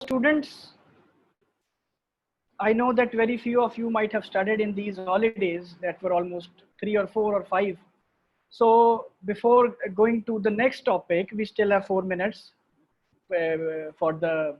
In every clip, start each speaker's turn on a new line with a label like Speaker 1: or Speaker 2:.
Speaker 1: students, I know that very few of you might have studied in these holidays that were almost 3 or 4 or 5. So before going to the next topic, we still have 4 minutes for the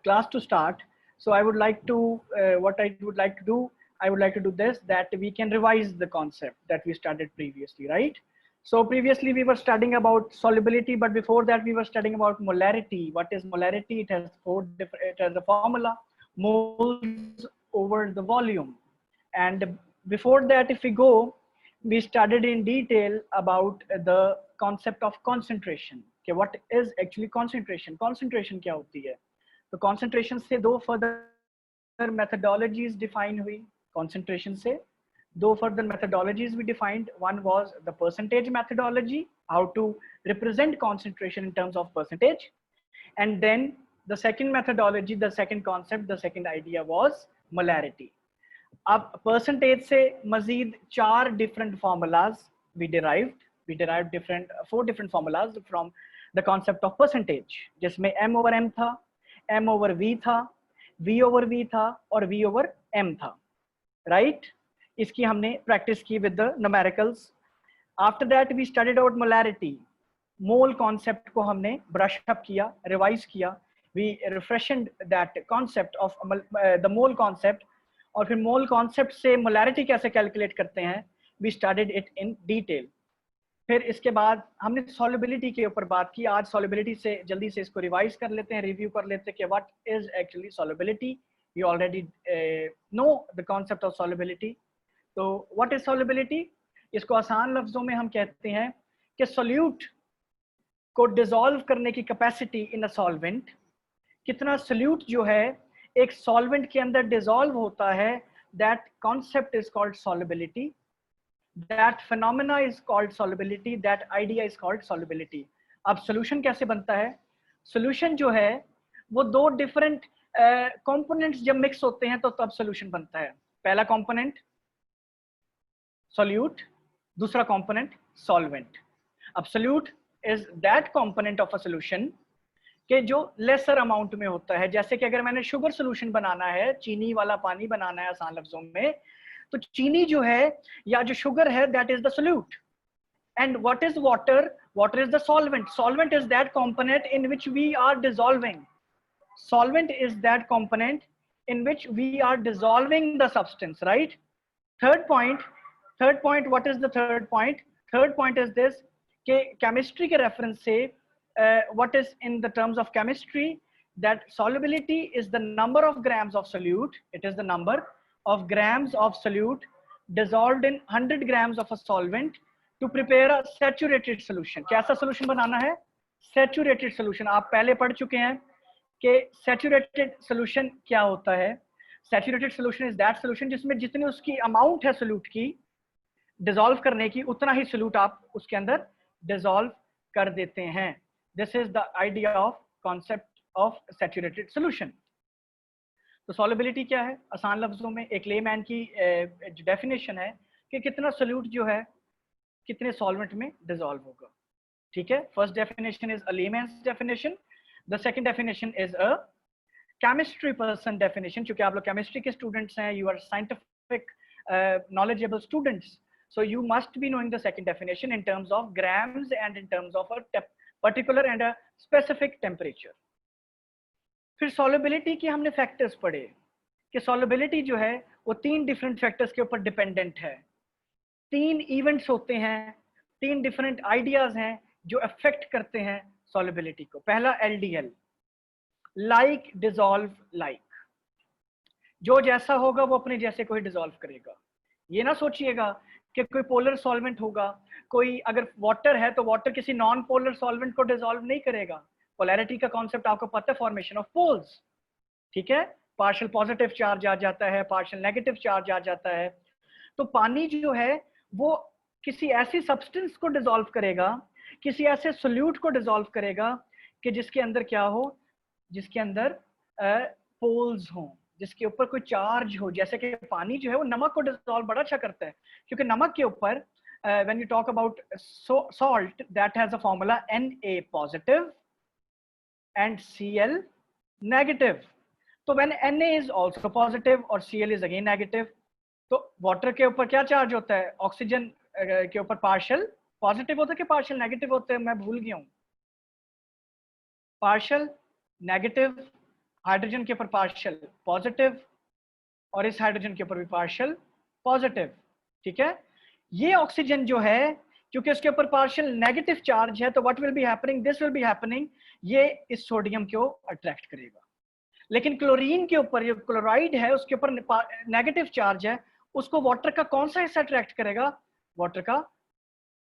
Speaker 1: class to start. So I would like to, what I would like to do, I would like to do this, that we can revise the concept that we studied previously, right? So previously we were studying about solubility, but before that we were studying about molarity. What is molarity? It has it has a formula, moles over the volume. And before that, if we go, we studied in detail about the concept of concentration. Okay, what is actually concentration? Concentration क्या होती है? तो concentration से दो further methodologies define हुई. Concentration से दो further methodologies we defined. One was the percentage methodology, how to represent concentration in terms of percentage. And then the second methodology, the second concept, the second idea was molarity. अब percentage से मजीद 4 different formulas we derived different 4 different formulas from the concept of percentage, जिसमें m over m था, m over v था, v over v था और v over m था, right? इसकी हमने practice की with the numericals. After that we studied about molarity. Mole concept को हमने brush up किया, revise किया. We refreshed that concept of the mole concept. और फिर मोल कॉन्सेप्ट से मोलैरिटी कैसे कैलकुलेट करते हैं, we studied it in detail. फिर इसके बाद हमने सॉल्युबिलिटी के ऊपर बात की. आज सॉल्युबिलिटी से जल्दी से इसको रिवाइज कर लेते हैं, रिव्यू कर लेते हैं कि what is actually solubility. We already know the concept of solubility. तो व्हाट इज सॉल्युबिलिटी? इसको आसान लफ्जों में हम कहते हैं कि सोल्यूट को डिसॉल्व करने की कैपेसिटी इन अ सॉल्वेंट, कितना सोल्यूट जो है एक सॉल्वेंट के अंदर डिसॉल्व होता है, that concept is called solubility. That phenomena is called solubility. That idea is called solubility. अब सॉल्यूशन कैसे बनता है? सॉल्यूशन जो है वो दो डिफरेंट कंपोनेंट्स जब मिक्स होते हैं तो तब सॉल्यूशन बनता है. पहला कंपोनेंट सॉल्यूट, दूसरा कंपोनेंट सॉल्वेंट. अब solute is that component of a solution कि जो लेसर अमाउंट में होता है. जैसे कि अगर मैंने शुगर सोल्यूशन बनाना है, चीनी वाला पानी बनाना है आसान लफ्जों में, तो चीनी जो है या जो शुगर है that is the solute. And what is water? Water is the solvent. Solvent is that component in which we are dissolving. Solvent is that component in which we are dissolving the substance, right? Third point what is the third point? Third point is this कि chemistry के reference से what is in the terms of chemistry, that solubility is the number of grams of solute. It is the number of grams of solute dissolved in 100 grams of a solvent to prepare a saturated solution. कैसा solution बनाना है? Saturated solution. आप पहले पढ़ चुके हैं कि saturated solution क्या होता है. Saturated solution is that solution जिसमें जितनी उसकी amount है solute की dissolve करने की, उतना ही solute आप उसके अंदर dissolve कर देते हैं. This is the idea of concept of saturated solution. तो solubility क्या है? आसान लफ्जों में एक लेमैन की डेफिनेशन है कि कितना सोल्यूट जो है कितने सॉल्वेंट में डिसॉल्व होगा. ठीक है? First definition is a layman's definition. The second definition is a chemistry person definition. क्योंकि आप लोग केमिस्ट्री के स्टूडेंट्स हैं, you are scientific knowledgeable students, so you must be knowing the second definition in terms of grams and in terms of a particular and a specific temperature. फिर solubility की हमने factors पढ़े कि solubility जो है वो 3 different factors के ऊपर डिपेंडेंट है. 3 इवेंट्स होते हैं, 3 डिफरेंट आइडियाज हैं जो अफेक्ट करते हैं solubility को. पहला LDL, लाइक डिसॉल्व लाइक. जो जैसा होगा वो अपने जैसे को ही डिसॉल्व करेगा. ये ना सोचिएगा कि कोई पोलर सॉल्वेंट होगा, कोई अगर वाटर है तो वाटर किसी नॉन पोलर सॉल्वेंट को डिसॉल्व नहीं करेगा. पोलैरिटी का कॉन्सेप्ट आपको पता है, फॉर्मेशन ऑफ पोल्स. ठीक है? पार्शियल पॉजिटिव चार्ज आ जाता है, पार्शियल नेगेटिव चार्ज आ जाता है. तो पानी जो है वो किसी ऐसी सब्सटेंस को डिसॉल्व करेगा, किसी ऐसे सोल्यूट को डिसॉल्व करेगा कि जिसके अंदर क्या हो, जिसके अंदर पोल्स हो, जिसके ऊपर कोई चार्ज हो. जैसे कि पानी जो है वो नमक को डिसॉल्व बड़ा अच्छा करता है, क्योंकि नमक के ऊपर when you talk about salt, that has a formula Na positive and Cl negative. तो when Na is also positive और Cl इज अगेन नेगेटिव, तो वाटर के ऊपर क्या चार्ज होता है? ऑक्सीजन के ऊपर पार्शियल पॉजिटिव होता है कि पार्शियल नेगेटिव होते हैं? मैं भूल गया हूँ। पार्शियल नेगेटिव, हाइड्रोजन के ऊपर पार्शियल पॉजिटिव और इस हाइड्रोजन के ऊपर भी पार्शियल पॉजिटिव। ठीक है, ये ऑक्सीजन जो है क्योंकि उसके ऊपर पार्शियल नेगेटिव चार्ज है, तो what will be happening, this will be happening, ये इस सोडियम को अट्रैक्ट करेगा। लेकिन क्लोरीन के ऊपर जो क्लोराइड है उसके ऊपर नेगेटिव चार्ज है, उसको वाटर का कौन सा हिस्सा अट्रैक्ट करेगा? वाटर का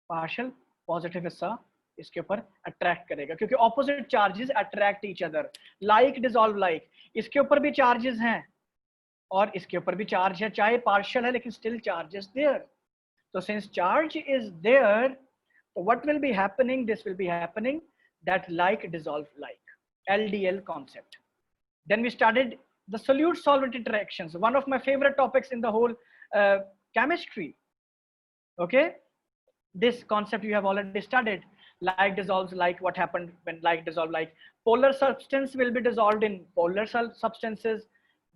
Speaker 1: पार्शियल पॉजिटिव हिस्सा इसके ऊपर अट्रैक्ट करेगा, क्योंकि opposite charges attract each other, like dissolve like. इसके ऊपर भी चार्जेस हैं और इसके ऊपर भी चार्ज है, चाहे पार्शियल है लेकिन स्टिल चार्ज इज देयर। तो सिंस चार्ज इज देयर, तो what will be happening, this will be happening that like dissolve like, LDL concept. Then we studied the solute solvent interactions, one of my favorite topics in the whole chemistry. Okay, this concept you have already studied. Like dissolves like, what happened when like dissolve like? Polar substance will be dissolved in polar substances,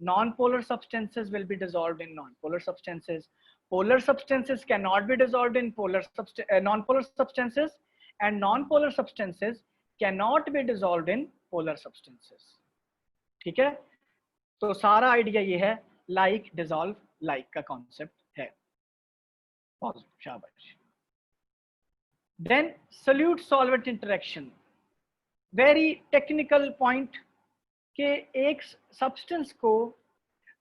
Speaker 1: non-polar substances will be dissolved in non-polar substances, polar substances cannot be dissolved in non-polar substances, and non-polar substances cannot be dissolved in polar substances. ठीक है, तो सारा idea ये है, like dissolve like का concept है। शाबाश। Then solute solvent interaction, very technical point, कि एक सब्सटेंस को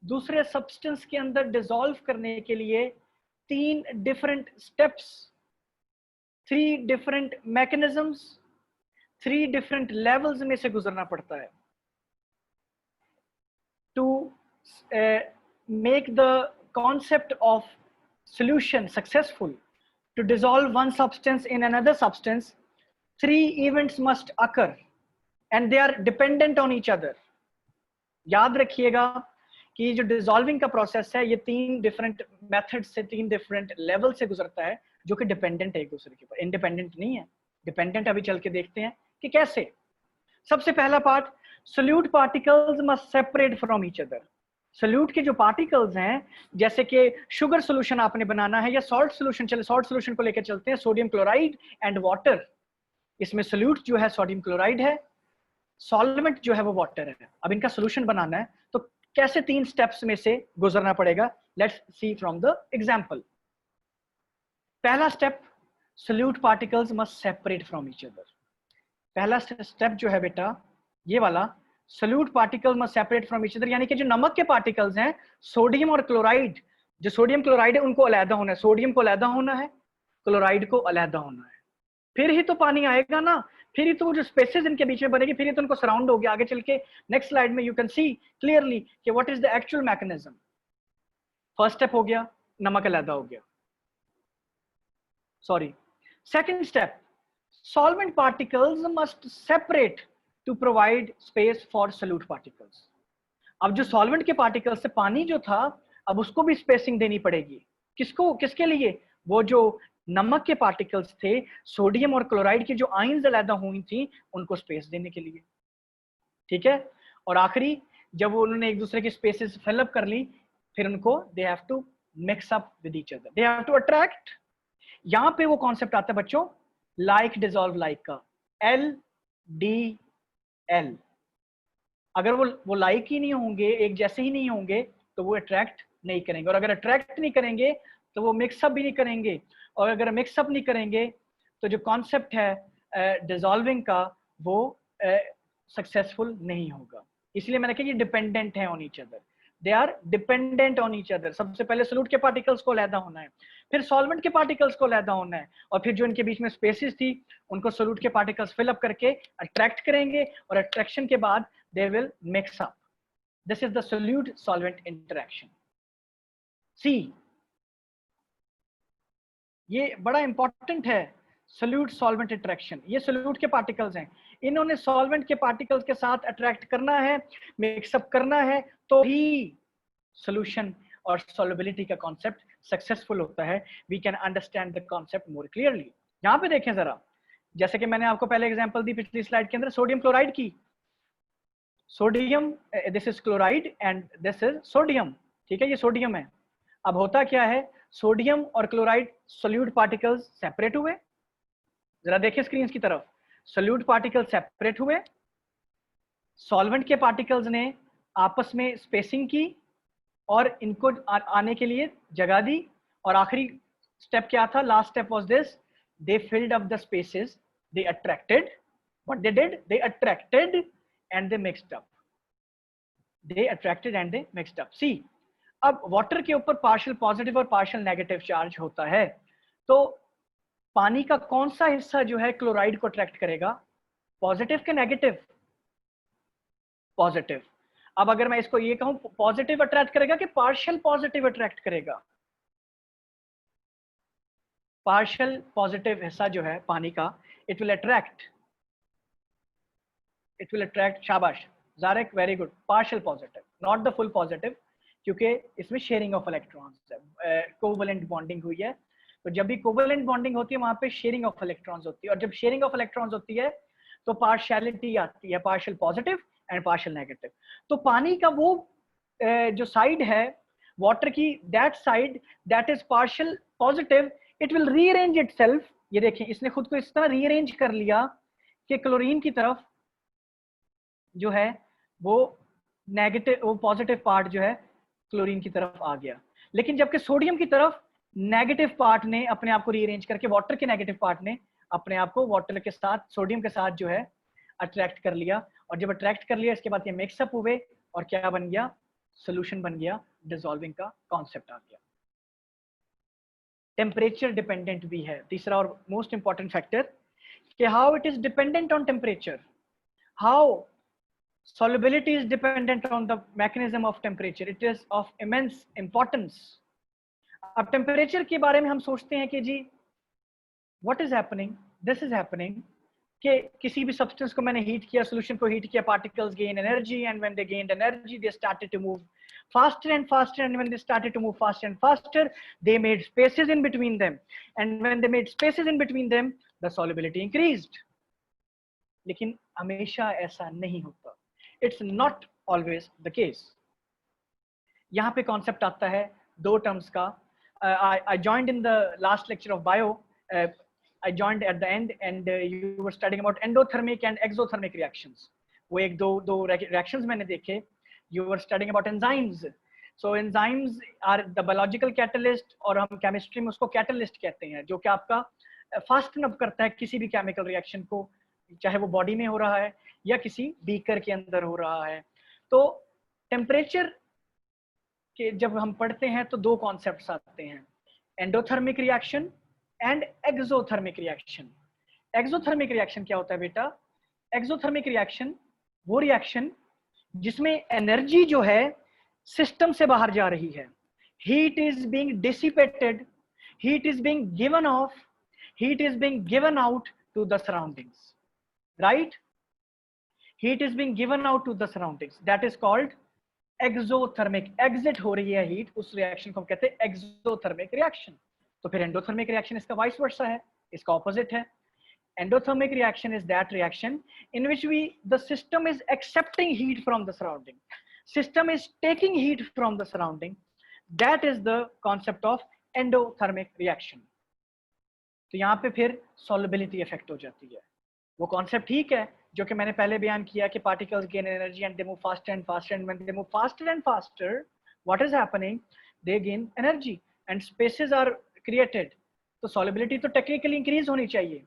Speaker 1: दूसरे सब्सटेंस के अंदर डिसॉल्व करने के लिए 3 different steps, 3 different mechanisms, 3 different levels में से गुजरना पड़ता है to make the concept of solution successful. To dissolve one substance in another substance, 3 events must occur and they are dependent on each other. याद रखिएगा कि जो डिसॉल्विंग का प्रोसेस है ये 3 डिफरेंट मेथड से, 3 डिफरेंट लेवल से गुजरता है, जो कि डिपेंडेंट है एक दूसरे के ऊपर, इंडिपेंडेंट नहीं है। डिपेंडेंट अभी चल के देखते हैं कि कैसे। सबसे पहला part, solute particles must separate from each other. Solute के जो पार्टिकल्स हैं, जैसे कि शुगर सोल्यूशन आपने बनाना है या सॉल्ट सोल्यूशन, चले सॉल्ट सोल्यूशन को लेकर चलते हैं, सोडियम क्लोराइड एंड वाटर। इसमें सोल्यूट जो है सोडियम क्लोराइड है, सॉल्वेंट जो है वो वाटर है। अब इनका सोल्यूशन बनाना है तो कैसे 3 स्टेप्स में से गुजरना पड़ेगा, let's see from the example. पहला step, solute particles must separate from each other. पहला स्टेप जो है बेटा ये वाला, solute particle must separate from each other, यानी कि जो नमक के पार्टिकल्स हैं, सोडियम और क्लोराइड, जो सोडियम क्लोराइड है उनको अलहदा होना है, सोडियम को अलहदा होना है, क्लोराइड को अलहदा होना है, फिर ही तो पानी आएगा ना, फिर ही तो वो जो स्पेसेस इनके बीच में बनेगी, फिर ही तो उनको सराउंड होगी। आगे चल के नेक्स्ट स्लाइड में यू कैन सी क्लियरली कि what is the actual mechanism. First step हो गया, नमक अलहदा हो गया, sorry. Second step, solvent particles must separate to provide space for solute particles. अब जो सॉल्वेंट के पार्टिकल्स से पानी जो था, अब उसको भी स्पेसिंग देनी पड़ेगी। किसको, किसके लिए? वो जो नमक के पार्टिकल्स थे, सोडियम और क्लोराइड की जो आयंस अलग हुई थी, उनको स्पेस देने के लिए। ठीक है, और आखिरी जब उन्होंने एक दूसरे की स्पेसेस फिलअप कर ली, फिर उनको they have to mix up with each other, they have to attract. यहां पे वो कॉन्सेप्ट आता है बच्चों, लाइक डिसॉल्व लाइक का, LDL। अगर वो लाइक ही नहीं होंगे, एक जैसे ही नहीं होंगे, तो वो अट्रैक्ट नहीं करेंगे, और अगर अट्रैक्ट नहीं करेंगे तो वो मिक्सअप भी नहीं करेंगे, और अगर मिक्सअप नहीं करेंगे तो जो कॉन्सेप्ट है डिसॉल्विंग का वो सक्सेसफुल नहीं होगा। इसलिए मैंने कहा ये डिपेंडेंट है on each other, they are dependent on each other. सबसे पहले सोल्यूट के पार्टिकल्स को अलहदा होना है, फिर सॉल्वेंट के पार्टिकल्स को अलहदा होना है, और फिर जो इनके बीच में स्पेसेस थी उनको सोल्यूट के पार्टिकल्स फिलअप करके अट्रैक्ट करेंगे, और अट्रैक्शन के बाद they will mix up. This is the solute solvent interaction. C, ये बड़ा इंपॉर्टेंट है, सोल्यूट सॉल्वेंट इंटरेक्शन। ये सोल्यूट के पार्टिकल्स हैं, इन्होंने सॉल्वेंट के पार्टिकल्स के साथ अट्रैक्ट करना है, मिक्सअप करना है, तो ही सोल्यूशन और सॉल्युबिलिटी का कॉन्सेप्ट सक्सेसफुल होता है। We can understand the concept more clearly. यहां पे देखें जरा, जैसे कि मैंने आपको पहले एग्जांपल दी पिछली स्लाइड के अंदर सोडियम क्लोराइड की। Sodium, this is chloride and this is sodium, ठीक है, ये सोडियम है। अब होता क्या है, सोडियम और क्लोराइड सोल्यूट पार्टिकल्स सेपरेट हुए, जरा देखिए स्क्रीन की तरफ, सोल्यूट पार्टिकल सेपरेट हुए, सॉल्वेंट के पार्टिकल्स ने आपस में स्पेसिंग की और इनको आने के लिए जगह दी, और आखिरी स्टेप क्या था, last step was this, they filled up the spaces, they attracted, what they did, they attracted and they mixed up, they attracted and they mixed up. See, अब वाटर के ऊपर पार्शियल पॉजिटिव और partial negative charge होता है, तो पानी का कौन सा हिस्सा जो है क्लोराइड को अट्रैक्ट करेगा, पॉजिटिव के नेगेटिव, पॉजिटिव। अब अगर मैं इसको ये कहूं पॉजिटिव अट्रैक्ट करेगा कि पार्शियल पॉजिटिव अट्रैक्ट करेगा, पार्शियल पॉजिटिव हिस्सा जो है पानी का, इट विल अट्रैक्ट, शाबाश जारेक, very good, partial positive, not the full positive, क्योंकि इसमें शेयरिंग ऑफ इलेक्ट्रॉन्स है, कोवेलेंट बॉन्डिंग हुई है, तो जब भी कोवेलेंट बॉन्डिंग होती है वहां पे शेयरिंग ऑफ इलेक्ट्रॉन्स होती है, और जब शेयरिंग ऑफ इलेक्ट्रॉन्स होती है तो पार्शियलिटी आती है, partial positive and partial negative. तो पानी का वो जो साइड है वाटर की, that side that is partial positive, it will rearrange itself, ये देखिए इसने खुद को इस तरह रीअरेंज कर लिया कि क्लोरीन की तरफ जो है वो नेगेटिव, वो पॉजिटिव पार्ट जो है क्लोरीन की तरफ आ गया, लेकिन जबकि सोडियम की तरफ नेगेटिव पार्ट ने अपने आप को रीअरेंज करके, वाटर के नेगेटिव पार्ट ने अपने आप को वाटर के साथ, सोडियम के साथ जो है अट्रैक्ट कर लिया, और जब अट्रैक्ट कर लिया इसके बाद ये मिक्सअप हुए और क्या बन गया, सोल्यूशन बन गया, डिसॉल्विंग का कॉन्सेप्ट आ गया। टेम्परेचर डिपेंडेंट भी है तीसरा और मोस्ट इंपॉर्टेंट फैक्टर, कि how it is dependent on temperature, how solubility is dependent on the mechanism of temperature, it is of immense importance। अब टेम्परेचर के बारे में हम सोचते हैं कि जी what is happening, this is happening, कि किसी भी सब्सटेंस को मैंने हीट किया, सोल्यूशन को हीट किया, particles gain energy, and when they gained energy they started to move faster and faster, and when they started to move faster and faster they made spaces in between them, and when they made spaces in between them the solubility increased। लेकिन हमेशा ऐसा नहीं होता, it's not always the case. यहाँ पे concept आता है दो टर्म्स का, I joined in the last lecture of bio, I joined at the end, and you were studying about endothermic and exothermic reactions, वो एक दो रिएक्शंस मैंने देखे, you were studying about enzymes, so enzymes are the biological catalyst, और हम chemistry में उसको catalyst कहते हैं, जो कि आपका फास्टन अप करता है किसी भी केमिकल रिएक्शन को, चाहे वो बॉडी में हो रहा है या किसी बीकर के अंदर हो रहा है। तो टेम्परेचर के जब हम पढ़ते हैं तो दो कॉन्सेप्ट्स आते हैं, endothermic reaction and exothermic reaction. Exothermic reaction क्या होता है बेटा, एक्सोथर्मिक रिएक्शन वो रिएक्शन जिसमें एनर्जी जो है सिस्टम से बाहर जा रही है, heat is being dissipated, heat is being given off, heat is being given out to the surroundings, right? Heat is being given out to the surroundings, that is called exothermic, exit हो रही है heat, उस reaction को हम कहते हैं exothermic reaction। तो फिर एंडोथर्मिक रिएक्शन इसका वाइस वर्सा है, इसका ऑपोजिट है। Endothermic reaction is that reaction in which the system is accepting heat from the surrounding, system is taking heat from the surrounding, that is the concept of endothermic reaction। तो यहाँ पे फिर solubility effect हो जाती है। वो concept ठीक है जो कि मैंने पहले बयान किया कि particles gain energy and they move faster and faster, and when they move faster and faster what is happening, they gain energy and spaces are created. तो सॉल्युबिलिटी तो टेक्निकली इंक्रीज होनी चाहिए,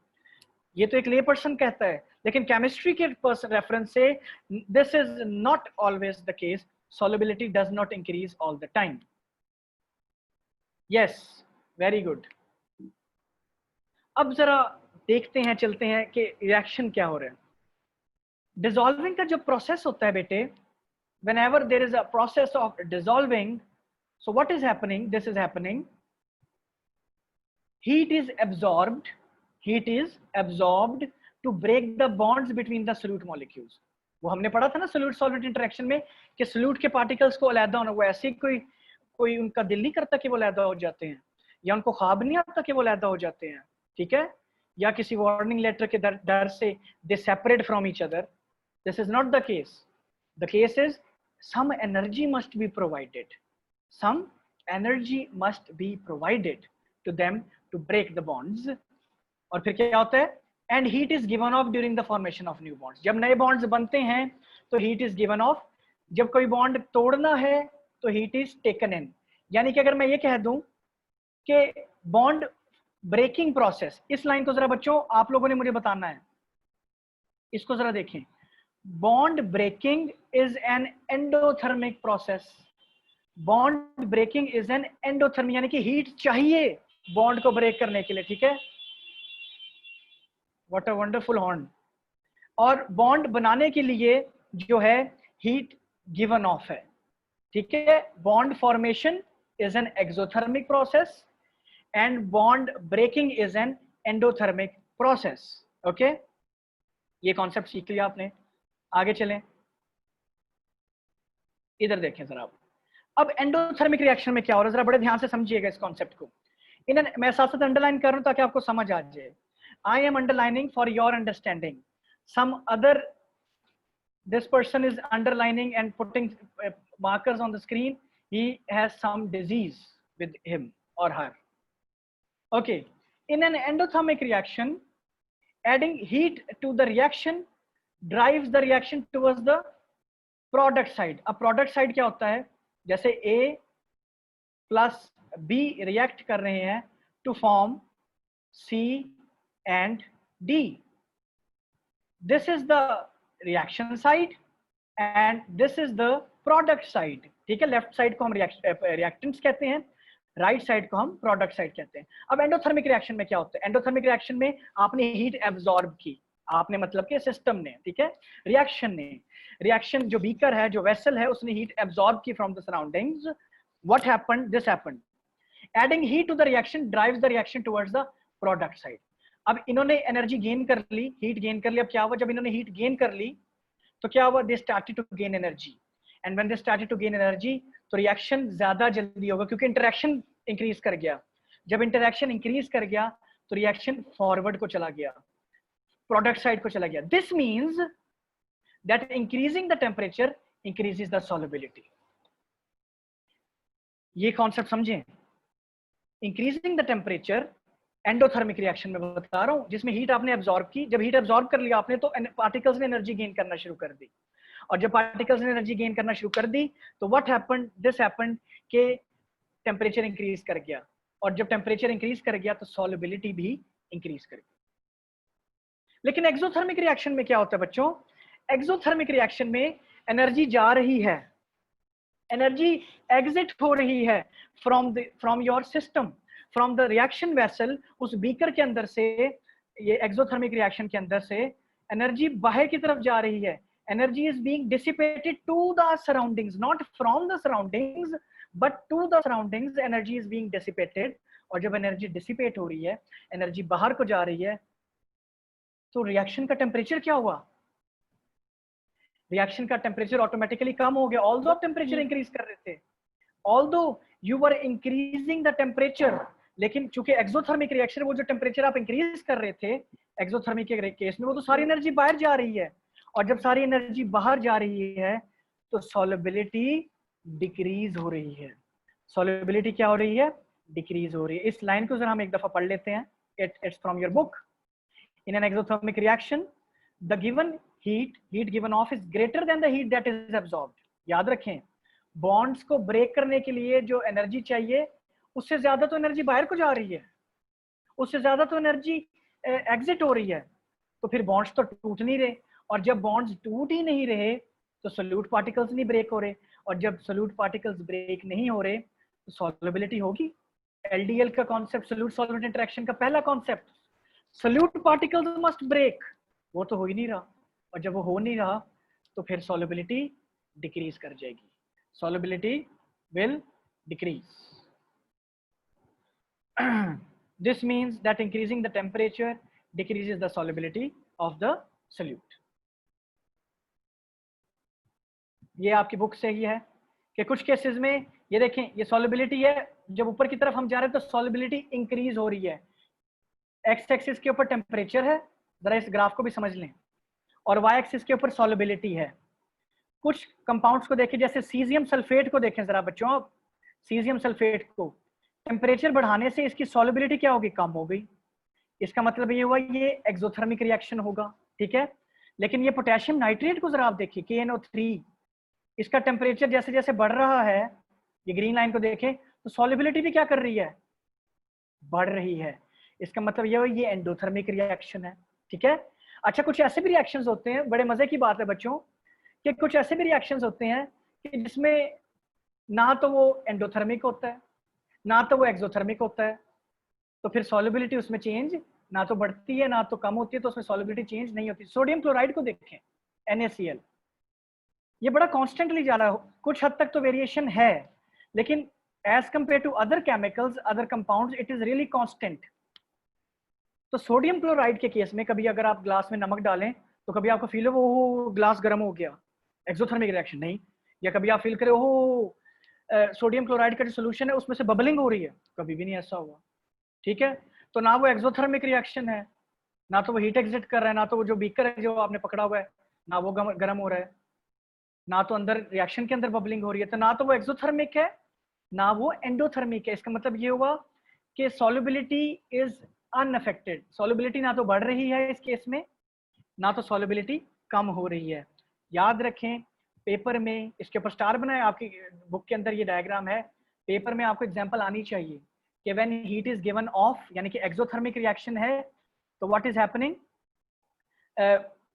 Speaker 1: ये तो एक ले पर्सन कहता है, लेकिन केमिस्ट्री के रेफरेंस से this is not always the case, solubility does not increase all the time. Yes, very good. अब जरा देखते हैं, चलते हैं कि रिएक्शन क्या हो रहा है। डिसॉल्विंग का जो प्रोसेस होता है बेटे, whenever there is a process of dissolving, so what is happening, this is happening, heat is absorbed to break the bonds between the solute molecules। वो हमने पढ़ा था ना सोल्यूट सॉल्वेंट इंटरेक्शन में कि सोल्यूट के पार्टिकल्स को अलग होना, वो ऐसे कोई उनका दिल नहीं करता कि वो अलग हो जाते हैं, या उनको ख्वाब नहीं आता कि वो अलग हो जाते हैं, ठीक है, या किसी वार्निंग लेटर के डर से they separate from each other, this is not the case. The case is some energy must be provided. Some energy must be provided to them to break the bonds. और फिर क्या होता है? And heat is given off during the formation of new bonds. जब नए bonds बनते हैं तो heat is given off. जब कोई bond तोड़ना है तो heat is taken in. यानी कि अगर मैं ये कह दूं कि bond breaking process, इस लाइन को जरा बच्चों आप लोगों ने मुझे बताना है, इसको जरा देखें. Bond breaking is an endothermic process. Bond breaking is an endothermic, यानी कि heat चाहिए bond को break करने के लिए. ठीक है? What a wonderful horn. और बॉन्ड बनाने के लिए जो है हीट गिवन ऑफ है. ठीक है? Bond formation is an exothermic process and bond breaking is an endothermic process. Okay, ये कॉन्सेप्ट सीख लिया आपने. आगे चलें, इधर देखें जरा आप. अब एंडोथर्मिक रिएक्शन में क्या हो रहा है जरा बड़े ध्यान से समझिएगा इस कॉन्सेप्ट को. मैं साथ साथ अंडरलाइन कर रहा हूं ताकि आपको समझ आ जाए. I am underlining for your understanding. Some other, this person is underlining and putting markers on the screen. He has some disease with him or her. Okay. In an endothermic reaction, adding heat to the reaction drives the reaction towards the product side. अब product side क्या होता है? जैसे A plus B react कर रहे हैं to form C and D. This is the reaction side and this is the product side. ठीक है? लेफ्ट साइड को हम रिएक्टेंट्स कहते हैं, राइट साइड को हम प्रोडक्ट साइड कहते हैं. अब एंडोथर्मिक रिएक्शन में क्या होता है? एंडोथर्मिक रिएक्शन में आपने हीट एब्जॉर्ब की, आपने मतलब कि सिस्टम ने, ठीक है, रिएक्शन ने, रिएक्शन जो बीकर है, जो वेसल है, उसने हीट एब्जॉर्ब की from the surroundings. What happened? This happened. Adding heat to the reaction drives the reaction towards the product side. अब इन्होंने एनर्जी गेन कर ली, हीट गेन कर ली. अब क्या हुआ? जब इन्होंने हीट गेन कर ली तो क्या हुआ? They started to gain energy. And when they started to gain energy तो रिएक्शन ज्यादा जल्दी होगा क्योंकि इंटरेक्शन इंक्रीज कर गया. जब इंटरेक्शन इंक्रीज कर गया तो रिएक्शन फॉरवर्ड को चला गया, प्रोडक्ट साइड को चला गया. This means that increasing the temperature increases the solubility. ये कॉन्सेप्ट समझें. Increasing the temperature endothermic reaction में बता रहा हूं, जिसमें हीट आपने एब्जॉर्ब की. जब हीट एब्जॉर्ब कर लिया आपने तो पार्टिकल्स ने एनर्जी गेन करना शुरू कर दी. और जब पार्टिकल्स ने एनर्जी गेन करना शुरू कर दी तो व्हाट हैपेंड? दिस हैपेंड के टेम्परेचर इंक्रीज कर गया. और जब टेम्परेचर इंक्रीज कर गया तो सॉल्युबिलिटी भी इंक्रीज कर गई. लेकिन एक्सोथर्मिक रिएक्शन में क्या होता है बच्चों? एक्सोथर्मिक रिएक्शन में एनर्जी जा रही है, एनर्जी एग्जिट हो रही है from your system, from the reaction vessel. उस बीकर के अंदर से, ये एक्सोथर्मिक रिएक्शन के अंदर से एनर्जी बाहर की तरफ जा रही है. Energy is being dissipated to the surroundings, not from the surroundings but to the surroundings. Energy is being dissipated. और जब एनर्जी डिसिपेट हो रही है, एनर्जी बाहर को जा रही है, तो रिएक्शन का टेम्परेचर क्या हुआ? रिएक्शन का टेम्परेचर ऑटोमेटिकली कम हो गया. ऑल्दो आप टेम्परेचर इंक्रीज कर रहे थे, although you were increasing the temperature, लेकिन चूंकि एक्सोथर्मिक रिएक्शन, वो जो टेम्परेचर आप इंक्रीज कर रहे थे एक्सोथर्मिक के केस में, वो तो सारी एनर्जी बाहर जा रही है. और जब सारी एनर्जी बाहर जा रही है तो सॉल्युबिलिटी डिक्रीज हो रही है. सॉल्युबिलिटी क्या हो रही है? डिक्रीज हो रही है. इस लाइन को जरा हम एक दफा पढ़ लेते हैं. It's from your book. In an exothermic reaction the given heat given off is greater than the heat that is absorbed. याद रखें, बॉन्ड्स को ब्रेक करने के लिए जो एनर्जी चाहिए उससे ज्यादा तो एनर्जी बाहर को जा रही है, उससे ज्यादा तो एनर्जी एग्जिट हो रही है. तो फिर बॉन्ड्स तो टूट नहीं रहे. और जब बॉन्ड्स टूट ही नहीं रहे तो सोल्यूट पार्टिकल्स नहीं ब्रेक हो रहे. और जब सोल्यूट पार्टिकल्स ब्रेक नहीं हो रहे तो सॉल्युबिलिटी होगी. एलडीएल का कॉन्सेप्ट, सोल्यूट सॉल्वेंट इंटरेक्शन का पहला concept, solute particles must break. वो तो हो ही नहीं रहा. और जब वो हो नहीं रहा तो फिर सॉल्युबिलिटी डिक्रीज कर जाएगी. Solubility will decrease. This means that increasing the temperature decreases the solubility of the solute. ये आपकी बुक से ही है कि कुछ केसेस में ये देखें, ये सॉल्युबिलिटी है, जब ऊपर की तरफ हम जा रहे हैं तो सॉल्युबिलिटी इंक्रीज हो रही है. एक्स एक्सिस के ऊपर टेम्परेचर है, जरा इस ग्राफ को भी समझ लें, और वाई एक्सिस के ऊपर सॉल्युबिलिटी है. कुछ कंपाउंड्स को देखें, जैसे सीजियम सल्फेट को देखें जरा बच्चों आप। सीजियम सल्फेट को टेम्परेचर बढ़ाने से इसकी सॉल्युबिलिटी क्या होगी, कम हो गई। इसका मतलब ये हुआ ये एक्सोथर्मिक रिएक्शन होगा, ठीक है। लेकिन ये पोटेशियम नाइट्रेट को जरा आप देखिए, KNO3, इसका टेम्परेचर जैसे जैसे बढ़ रहा है, ये ग्रीन लाइन को देखें, तो सॉल्युबिलिटी भी क्या कर रही है, बढ़ रही है। इसका मतलब ये हुआ ये एंडोथर्मिक रिएक्शन है, ठीक है। अच्छा, कुछ ऐसे भी रिएक्शंस होते हैं, बड़े मजे की बात है बच्चों, कि कुछ ऐसे भी रिएक्शंस होते हैं कि जिसमें ना तो वो एंडोथर्मिक होता है ना तो वो एक्सोथर्मिक होता है, तो फिर सॉल्युबिलिटी उसमें चेंज ना तो बढ़ती है ना तो कम होती है, तो उसमें सॉल्युबिलिटी चेंज नहीं होती। सोडियम क्लोराइड को देखें, NaCl, ये बड़ा कॉन्स्टेंटली जा रहा है, कुछ हद तक तो वेरिएशन है, लेकिन as compare to other chemicals, other compounds, it is really constant. तो सोडियम क्लोराइड के केस में कभी अगर आप ग्लास में नमक डालें तो कभी आपको फील हो वो ग्लास गर्म हो गया, एक्सोथर्मिक रिएक्शन नहीं। या कभी आप फील करें हो सोडियम क्लोराइड का जो सोल्यूशन है उसमें से बबलिंग हो रही है, कभी भी नहीं ऐसा हुआ, ठीक है। तो ना वो एक्सोथर्मिक रिएक्शन है, ना तो वो हीट एग्जिट कर रहा है, ना तो वो जो बीकर है जो आपने पकड़ा हुआ है ना वो गर्म हो रहा है, ना तो अंदर रिएक्शन के अंदर बबलिंग हो रही है, तो ना तो वो एक्सोथर्मिक है ना वो एंडोथर्मिक है। इसका मतलब ये हुआ कि सॉल्युबिलिटी इज अनअफेक्टेड, सॉल्युबिलिटी ना तो बढ़ रही है इस केस में ना तो सॉल्युबिलिटी कम हो रही है। याद रखें, पेपर में इसके ऊपर स्टार बनाए, आपकी बुक के अंदर ये डायग्राम है, पेपर में आपको एग्जांपल आनी चाहिए कि when heat is given of, यानी कि एक्सोथर्मिक रिएक्शन है, तो what is happening,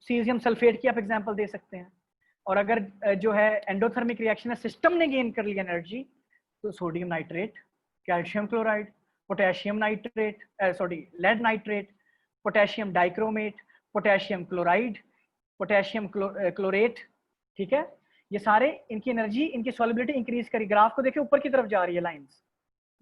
Speaker 1: caesium sulphate की आप एग्जांपल दे सकते हैं। और अगर जो है एंडोथर्मिक रिएक्शन है, सिस्टम ने गेन कर लिया एनर्जी, तो sodium nitrate, calcium chloride, potassium nitrate, sorry lead nitrate, potassium dichromate, potassium chloride, potassium chlorate, ठीक है। ये सारे इनकी एनर्जी, इनकी सॉल्युबिलिटी इंक्रीज करी। ग्राफ को देखिए ऊपर की तरफ जा रही है लाइंस,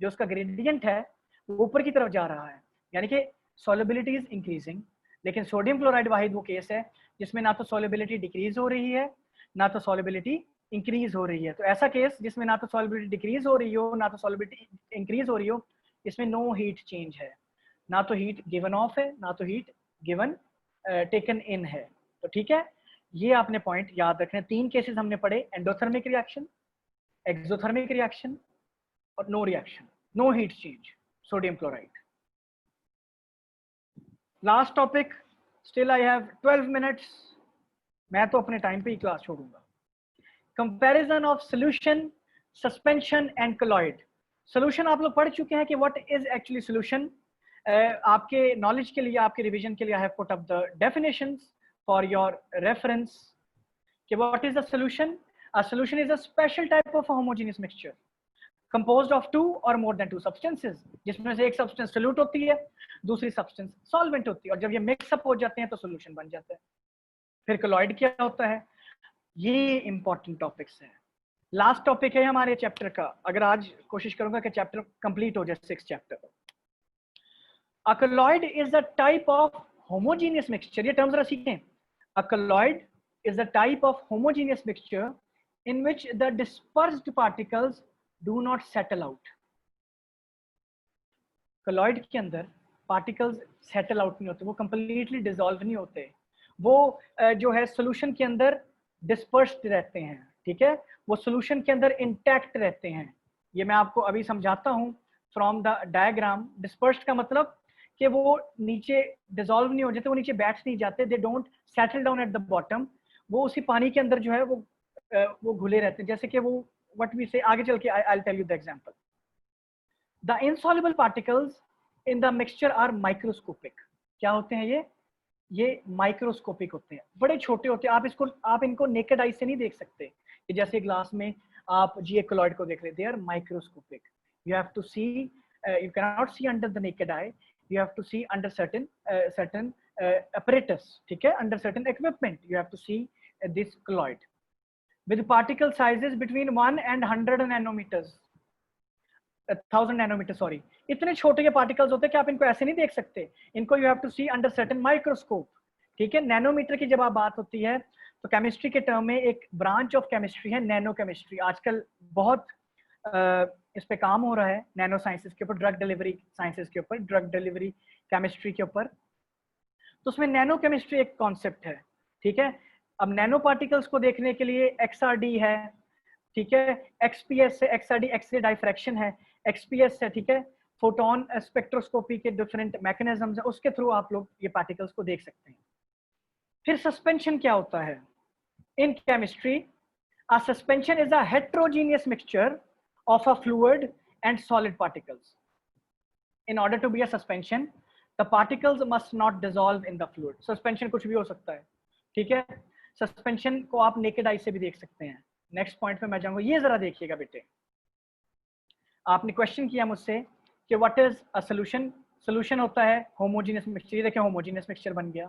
Speaker 1: जो उसका ग्रेडियंट है वो ऊपर की तरफ जा रहा है, यानी कि सॉल्युबिलिटी इज इंक्रीजिंग। लेकिन सोडियम क्लोराइड वाहिद वो केस है जिसमें ना तो सॉल्युबिलिटी डिक्रीज हो रही है ना तो सॉल्युबिलिटी इंक्रीज हो रही है। तो ऐसा केस जिसमें ना तो सॉल्युबिलिटी डिक्रीज हो रही हो ना तो सॉल्युबिलिटी इंक्रीज हो रही हो, इसमें नो हीट चेंज है, ना तो हीट गिवन ऑफ है ना तो हीट गिवन टेकन इन है। तो ठीक है, ये आपने पॉइंट याद रखने। 3 केसेस हमने पढ़े, एंडोथर्मिक रिएक्शन, एक्सोथर्मिक रिएक्शन और no reaction, no heat change, sodium chloride. Last topic, still I have 12 minutes, मैं तो अपने टाइम पे ही क्लास छोड़ूंगा। Comparison of solution, suspension and colloid. Solution आप लोग पढ़ चुके हैं कि व्हाट इज एक्चुअली सॉल्यूशन। आपके नॉलेज के लिए, आपके रिवीजन के लिए I have put up the definitions for your reference कि what is the solution. A solution is a special type of homogeneous mixture composed of 2 or more than 2 substances, जिसमें से एक सब्सटेंस सोल्यूट होती है, दूसरी substance solvent होती है, और जब ये मिक्सअप हो जाते हैं तो सॉल्यूशन बन जाता है। फिर कोलॉइड क्या होता है, ये इंपॉर्टेंट टॉपिक्स हैं। लास्ट टॉपिक है हमारे चैप्टर का, अगर आज कोशिश करूंगा कि चैप्टर कंप्लीट हो जाए, 6th chapter. A colloid is a type of homogeneous mixture, ये टर्म जरा सीखें। A colloid is a type of homogeneous mixture in which the dispersed particles do not settle out. Colloid के अंदर particles settle out नहीं होते, वो completely dissolve नहीं होते, वो जो है सॉल्यूशन के अंदर डिस्पर्स्ड रहते हैं, ठीक है, वो सॉल्यूशन के अंदर इंटैक्ट रहते हैं। ये मैं आपको अभी समझाता हूँ फ्रॉम द डायग्राम। डिस्पर्स्ड का मतलब कि वो नीचे डिसॉल्व नहीं हो जाते, वो नीचे बैठ नहीं जाते, they don't settle down eight the bottom, वो उसी पानी के अंदर जो है वो घुले रहते हैं। जैसे कि वो व्हाट वी से, आगे चल के I will tell you the example. The insoluble particles in the mixture are microscopic. क्या होते हैं ये माइक्रोस्कोपिक होते हैं, बड़े छोटे होते हैं। आप इनको नेकेड आई से नहीं देख सकते कि जैसे ग्लास में आप जी कोलॉइड को देख रहे, they are microscopic. You have to see, you can not see under the naked eye, you have to see under certain apparatus, ठीक है, under certain equipment you have to see this colloid with particle sizes between 1 and 100 nanometers, 1000 nanometre, sorry, इतने छोटे के particles होते हैं कि आप इनको ऐसे नहीं देख सकते, इनको you have to see under certain microscope, ठीक है। नैनोमीटर की जब आप बात होती है तो केमिस्ट्री के टर्म में एक ब्रांच ऑफ केमिस्ट्री है नैनो केमिस्ट्री। आजकल बहुत इस पे काम हो रहा है नैनो साइंसेस के ऊपर, ड्रग डिलीवरी साइंसेस के ऊपर, ड्रग डिलीवरी केमिस्ट्री के ऊपर। तो उसमें नैनो केमिस्ट्री एक कॉन्सेप्ट है, ठीक है। अब नैनो पार्टिकल्स को देखने के लिए XRD है, ठीक है, XPS है, XRD एक्सरे डाइफ्रैक्शन है, XPS है, ठीक है, फोटोन स्पेक्ट्रोस्कोपी के डिफरेंट मैकेनिज्म्स है, उसके थ्रू आप लोग ये पार्टिकल्स को देख सकते हैं। फिर सस्पेंशन क्या होता है in chemistry? A suspension is a heterogeneous mixture of a fluid and solid particles. In order to be a suspension, the particles must not dissolve in the fluid. Suspension कुछ भी हो सकता है, ठीक है। सस्पेंशन को आप नेकेड आई से भी देख सकते हैं। नेक्स्ट पॉइंट पे मैं जाऊंगा, ये जरा देखिएगा बेटे, आपने क्वेश्चन किया मुझसे कि what is a solution. Solution होता है होमोजीनियस मिक्सचर, ये देखें होमोजीनियस मिक्सचर बन गया।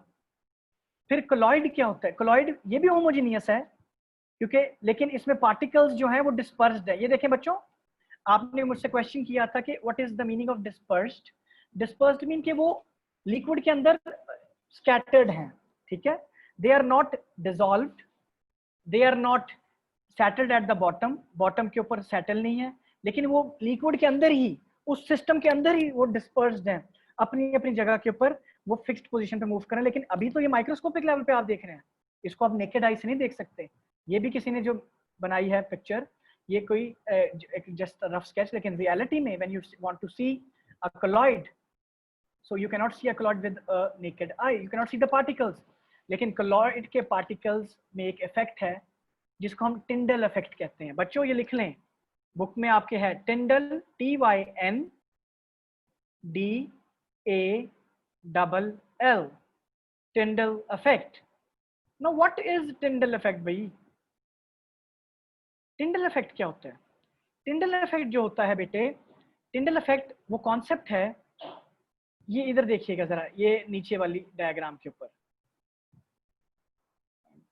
Speaker 1: फिर कोलॉइड क्या होता है? कोलॉइड ये भी होमोजीनियस है क्योंकि, लेकिन इसमें पार्टिकल्स जो है वो डिस्पर्स्ड है। ये देखें बच्चों, आपने मुझसे क्वेश्चन किया था कि what is the meaning of dispersed. Dispersed mean कि वो लिक्विड के अंदर स्कैटर्ड हैं, ठीक है, they are not dissolved, they are not settled at the bottom, bottom के ऊपर सेटल नहीं है, लेकिन वो लिक्विड के अंदर ही, उस सिस्टम के अंदर ही वो डिस्पर्स्ड हैं, अपनी अपनी जगह के ऊपर वो फिक्स्ड पोजीशन पे मूव करें। लेकिन अभी तो ये माइक्रोस्कोपिक लेवल पे आप देख रहे हैं, इसको आप नेकेड आई से नहीं देख सकते। ये भी किसी ने जो बनाई है पिक्चर, ये कोई जस्ट रफ स्केच, लेकिन रियलिटी में when you want to see a colloid, so you can not see a colloid with a naked eye, you can not see the particles. लेकिन कोलॉइड के पार्टिकल्स में एक effect है जिसको हम Tyndall effect कहते हैं। बच्चों ये लिख लें, बुक में आपके है Tyndall, TYNDALL, Tyndall effect. Now what is Tyndall effect भाई? टिंडल इफेक्ट क्या होता है? टिंडल इफेक्ट जो होता है बेटे, टिंडल इफेक्ट वो कॉन्सेप्ट है, ये इधर देखिएगा जरा, ये नीचे वाली डायग्राम के ऊपर,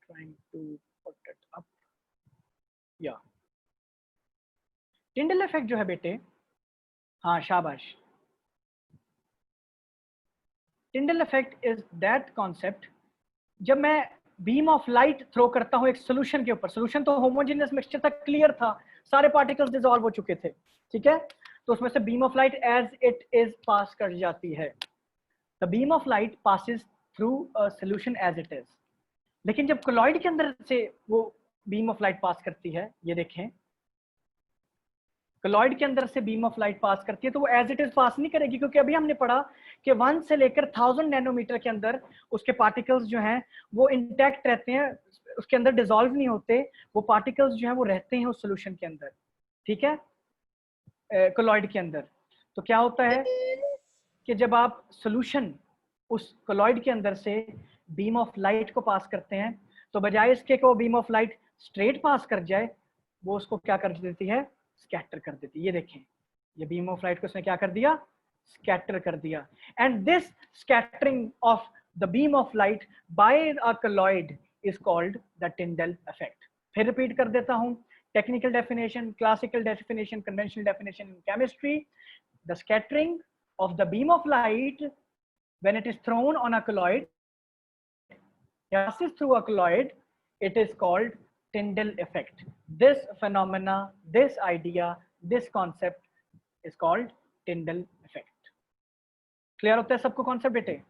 Speaker 1: trying to put it up, या टिंडल इफेक्ट जो है बेटे, हाँ शाबाश, Tyndall effect is that concept, जब मैं बीम ऑफ लाइट थ्रो करता हूं एक सोल्यूशन के ऊपर, सोल्यूशन तो होमोजेनियस मिक्सचर तक क्लियर था, सारे पार्टिकल्स डिसॉल्व हो चुके थे, ठीक है, तो उसमें से beam of light as it is pass कर जाती है। The beam of light passes through a solution as it is. लेकिन जब कोलॉइड के अंदर से वो बीम ऑफ लाइट पास करती है, ये देखें, कोलॉइड के अंदर से बीम ऑफ लाइट पास करती है, तो वो एज इट इज पास नहीं करेगी, क्योंकि अभी हमने पढ़ा कि 1 से लेकर 1000 नैनोमीटर के अंदर उसके पार्टिकल्स जो हैं वो इंटैक्ट रहते हैं, उसके अंदर डिसॉल्व नहीं होते, वो पार्टिकल्स जो हैं वो रहते हैं उस सोल्यूशन के अंदर, ठीक है, कोलॉइड के अंदर। तो क्या होता है कि जब आप सोल्यूशन उस कोलॉइड के अंदर से बीम ऑफ लाइट को पास करते हैं, तो बजाय इसके को बीम ऑफ लाइट स्ट्रेट पास कर जाए, वो उसको क्या कर देती है, स्कैटर कर देती है। ये देखें, ये बीम ऑफ लाइट को उसने क्या कर दिया, स्कैटर कर दिया। And this scattering of the beam of light by a colloid is called the Tyndall effect. फिर रिपीट कर देता हूं, technical definition, classical definition, conventional definition in chemistry, the scattering of the beam of light when it is thrown on a colloid, passes through a colloid, it is called Tyndall effect. This phenomena, this idea, this concept is called Tyndall effect. Clear होता है सबको concept बेटे?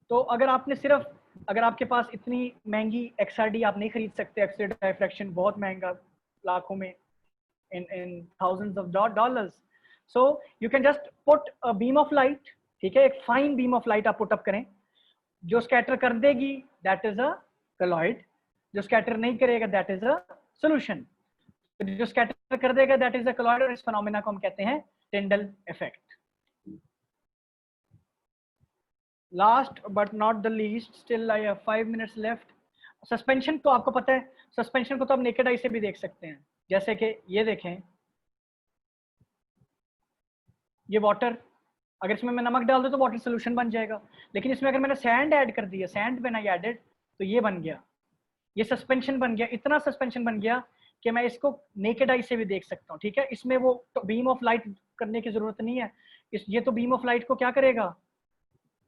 Speaker 1: तो अगर आपने सिर्फ, अगर आपके पास इतनी महंगी XRD आप नहीं खरीद सकते, एक्सरे डायफ्रैक्शन बहुत महंगा, लाखों में, in thousands of dollars, so you can just put a beam of light, ठीक है, एक फाइन बीम ऑफ लाइट आप पुट अप करें, जो स्कैटर कर देगी दैट इज अ कोलॉइड, जो स्कैटर नहीं करेगा दैट इज अ सॉल्यूशन, जो स्कैटर कर देगा दैट इज अ कोलॉइड, और इस फिनोमेना को हम कहते हैं Tyndall effect. Last but not the least, still I have 5 minutes left. Suspension तो आपको पता है, सस्पेंशन को तो आप नेकेड आई से भी देख सकते हैं, जैसे कि ये देखें, ये वाटर, अगर इसमें मैं नमक डाल दूं तो वाटर सोल्यूशन बन जाएगा, लेकिन इसमें अगर मैंने सैंड ऐड कर दिया, सैंड व्हेन आई एडेड, तो ये बन गया, ये सस्पेंशन बन गया, इतना सस्पेंशन बन गया कि मैं इसको नेकेड आई से भी देख सकता हूँ, ठीक है। इसमें वो तो बीम ऑफ लाइट करने की जरूरत नहीं है, ये तो बीम ऑफ लाइट को क्या करेगा,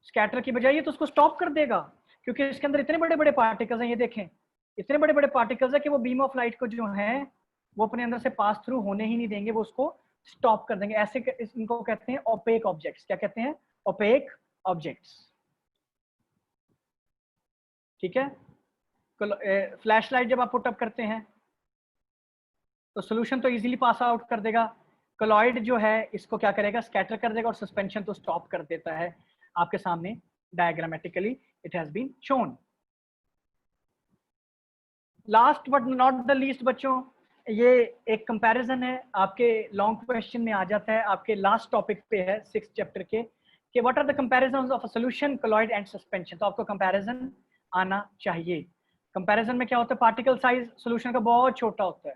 Speaker 1: स्कैटर की बजाय ये तो उसको स्टॉप कर देगा, क्योंकि इसके अंदर इतने बड़े बड़े पार्टिकल्स हैं, ये देखें, इतने बड़े बड़े पार्टिकल्स है कि वो बीम ऑफ लाइट को जो है वो अपने अंदर से पास थ्रू होने ही नहीं देंगे, वो उसको स्टॉप कर देंगे। ऐसे इनको कहते हैं ओपेक ऑब्जेक्ट्स। क्या कहते हैं? Opaque objects. ठीक है, फ्लैश लाइट जब आप पुट अप करते हैं तो सोल्यूशन तो इजीली पास आउट कर देगा, कोलॉइड जो है इसको क्या करेगा, स्कैटर कर देगा और सस्पेंशन तो स्टॉप कर देता है। आपके सामने diagrammatically it has been shown. Last but not the least बच्चों, ये एक कंपैरिजन है, आपके लॉन्ग क्वेश्चन में आ जाता है, आपके लास्ट टॉपिक पे है 6th चैप्टर के, कि what are the comparisons of a solution, colloid and suspension. तो आपको कंपैरिजन आना चाहिए। कंपैरिजन में क्या होता है, पार्टिकल साइज सॉल्यूशन का बहुत छोटा होता है,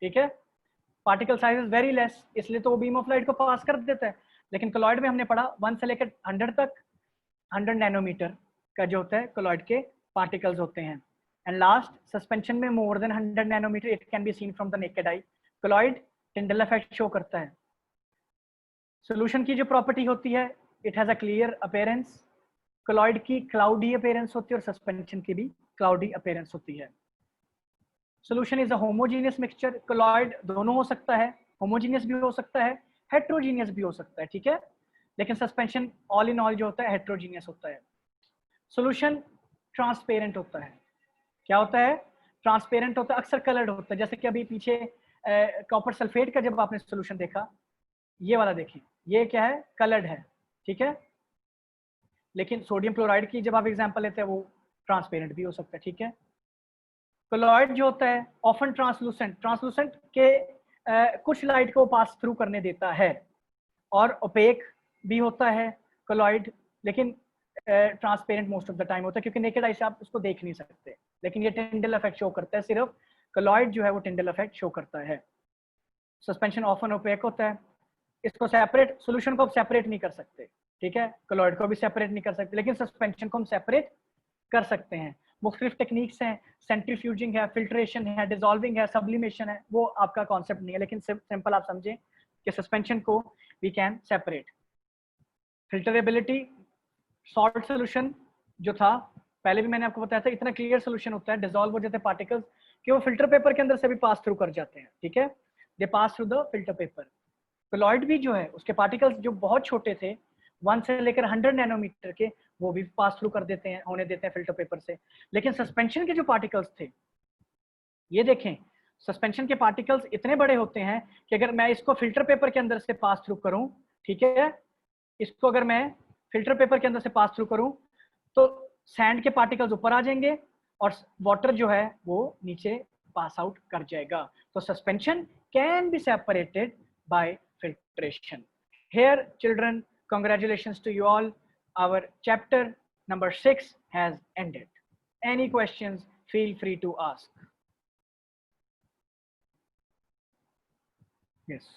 Speaker 1: ठीक है, particle size is very less, इसलिए तो वो बीम ऑफ लाइट को पास कर देता है। लेकिन कोलॉइड में हमने पढ़ा 1 से लेकर 100 तक, 100 नैनोमीटर का जो होता है कोलॉइड के पार्टिकल्स होते हैं। एंड लास्ट सस्पेंशन में more than 100 nanometer, it can be seen from the naked eye. Colloid Tyndall effect show करता है। सॉल्यूशन की जो प्रॉपर्टी होती है, it has a clear appearance, colloid की क्लाउडी अपीयरेंस होती है और सस्पेंशन की भी क्लाउडी अपीयरेंस होती है। Solution is a homogeneous mixture, colloid दोनों हो सकता है, होमोजीनियस भी हो सकता है, हेट्रोजीनियस भी हो सकता है, ठीक है, लेकिन सस्पेंशन ऑल इन ऑल जो होता है हेट्रोजीनियस होता है। सॉल्यूशन ट्रांसपेरेंट होता है, क्या होता है, ट्रांसपेरेंट होता है, अक्सर कलर्ड होता है, जैसे कि अभी पीछे कॉपर सल्फेट का जब आपने सॉल्यूशन देखा, ये वाला देखें, ये क्या है, कलर्ड है, ठीक है, लेकिन सोडियम क्लोराइड की जब आप एग्जांपल लेते हैं वो ट्रांसपेरेंट भी हो सकता है, ठीक है। कोलॉइड जो होता है ऑफन ट्रांसलूसेंट, ट्रांसलूसेंट के कुछ लाइट को पास थ्रू करने देता है, और ओपेक भी होता है कोलॉइड, लेकिन transparent most of the time होता है, क्योंकि नेकेड आई से आप उसको देख नहीं सकते, लेकिन ये टिंडल इफेक्ट शो करता है, सिर्फ कोलॉइड जो है वो टिंडल इफेक्ट शो करता है। सस्पेंशन ऑफन ओपेक होता है, इसको सेपरेट, सॉल्यूशन को आप सेपरेट नहीं कर सकते, ठीक है, कोलॉइड को भी सेपरेट नहीं कर सकते, लेकिन सस्पेंशन को हम सेपरेट कर सकते हैं। मुख्तलिफ टेक्निक्स हैं, सेंट्रीफ्यूजिंग है, फिल्ट्रेशन है, डिजॉल्विंग है, सब्लिमेशन है, वो आपका कॉन्सेप्ट नहीं है, लेकिन सिंपल आप समझें कि सस्पेंशन को we can separate. Filterability, salt solution जो था पहले भी मैंने आपको बताया था, इतना क्लियर सोल्यूशन होता है, डिजॉल्व हो जाते हैं पार्टिकल्स कि वो फिल्टर पेपर के अंदर से भी पास थ्रू कर जाते हैं, ठीक है, they pass through the filter paper. Colloid भी जो है उसके पार्टिकल्स जो बहुत छोटे थे, 1 से लेकर 100 नैनोमीटर के, वो भी पास थ्रू कर देते हैं, होने देते हैं फिल्टर पेपर से। लेकिन सस्पेंशन के जो पार्टिकल्स थे, ये देखें, सस्पेंशन के पार्टिकल्स इतने बड़े होते हैं कि अगर मैं इसको फिल्टर पेपर के अंदर से पास थ्रू करूं, ठीक है, इसको अगर मैं फिल्टर पेपर के अंदर से पास थ्रू करूं तो सैंड के पार्टिकल्स ऊपर आ जाएंगे और वाटर जो है वो नीचे पास आउट कर जाएगा। तो suspension can be separated by filtration. Here children, congratulations to you all. Our chapter number 6 has ended. Any questions, feel free to ask. Yes.